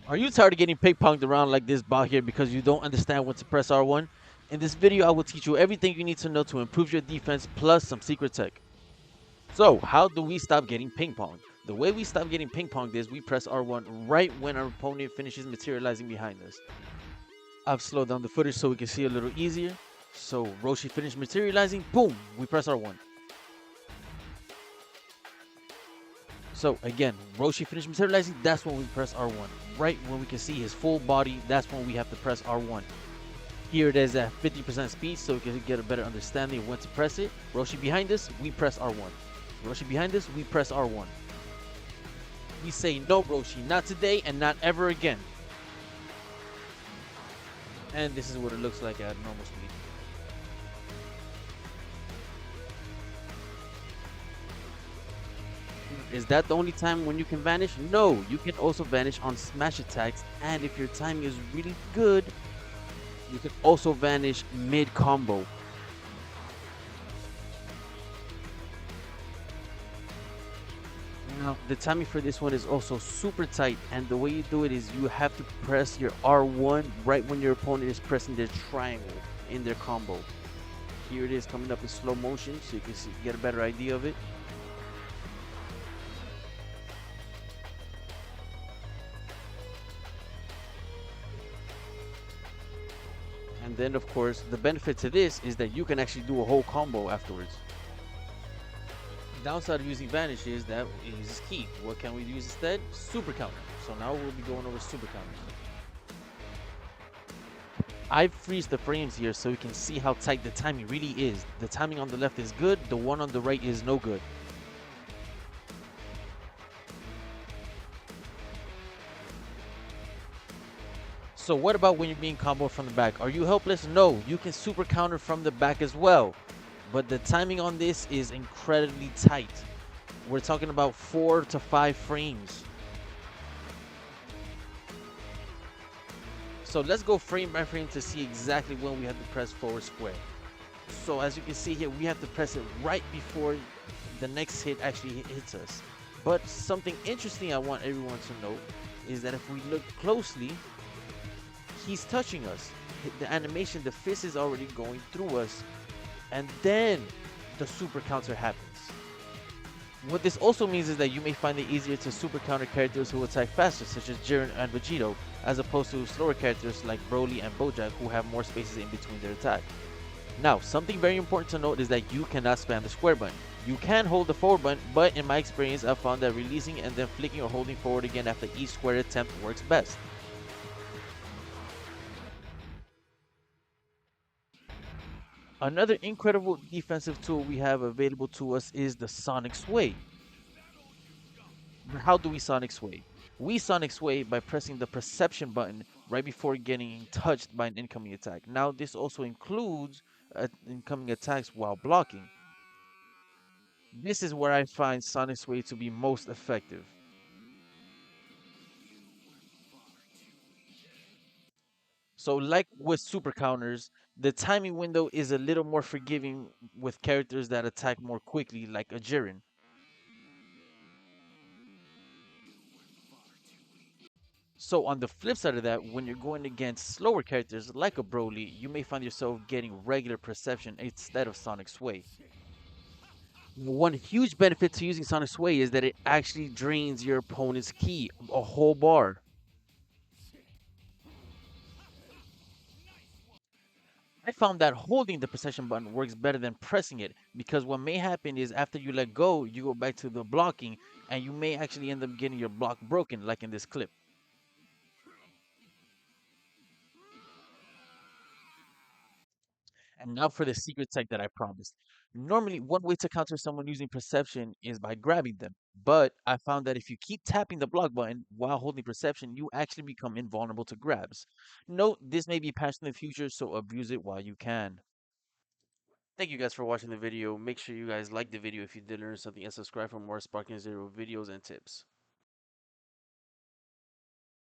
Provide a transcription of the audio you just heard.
Are you tired of getting ping-ponged around like this bot here because you don't understand when to press R1? In this video, I will teach you everything you need to know to improve your defense plus some secret tech. So, how do we stop getting ping-ponged? The way we stop getting ping-ponged is we press R1 right when our opponent finishes materializing behind us. I've slowed down the footage so we can see a little easier. So, Roshi finished materializing, boom, we press R1. So again, Roshi finished materializing, that's when we press R1. Right when we can see his full body, that's when we have to press R1. Here it is at 50% speed, so we can get a better understanding of when to press it. Roshi behind us, we press R1. Roshi behind us, we press R1. We say no Roshi, not today and not ever again. And this is what it looks like at normal speed. Is that the only time when you can vanish? No, you can also vanish on smash attacks, and if your timing is really good, you can also vanish mid combo. Now, the timing for this one is also super tight, and the way you do it is you have to press your R1 right when your opponent is pressing their triangle in their combo. Here it is coming up in slow motion, so you can see, get a better idea of it. And then, of course, the benefit to this is that you can actually do a whole combo afterwards. Downside of using Vanish is that is key. What can we use instead? Super Counter. So now we'll be going over Super Counter. I've freezed the frames here so you can see how tight the timing really is. The timing on the left is good, the one on the right is no good. So what about when you're being comboed from the back? Are you helpless? No, you can super counter from the back as well. But the timing on this is incredibly tight. We're talking about 4 to 5 frames. So let's go frame by frame to see exactly when we have to press forward square. So as you can see here, we have to press it right before the next hit actually hits us. But something interesting I want everyone to know is that if we look closely, he's touching us. The animation, the fist is already going through us, and then the super counter happens. What this also means is that you may find it easier to super counter characters who attack faster, such as Jiren and Vegito, as opposed to slower characters like Broly and Bojack who have more spaces in between their attack. Now, something very important to note is that you cannot spam the square button. You can hold the forward button, but in my experience, I've found that releasing and then flicking or holding forward again after each square attempt works best. Another incredible defensive tool we have available to us is the Sonic Sway. How do we Sonic Sway? We Sonic Sway by pressing the Perception button right before getting touched by an incoming attack. Now, this also includes incoming attacks while blocking. This is where I find Sonic Sway to be most effective. So, like with super counters, the timing window is a little more forgiving with characters that attack more quickly, like a Jiren. So on the flip side of that, when you're going against slower characters like a Broly, you may find yourself getting regular perception instead of Sonic Sway. One huge benefit to using Sonic Sway is that it actually drains your opponent's ki, a whole bar. I found that holding the perception button works better than pressing it because what may happen is after you let go, you go back to the blocking and you may actually end up getting your block broken like in this clip. And now for the secret tech that I promised. Normally, one way to counter someone using perception is by grabbing them. But I found that if you keep tapping the block button while holding perception, you actually become invulnerable to grabs. Note, this may be patched in the future, so abuse it while you can. Thank you guys for watching the video. Make sure you guys like the video if you did learn something and subscribe for more Sparking Zero videos and tips.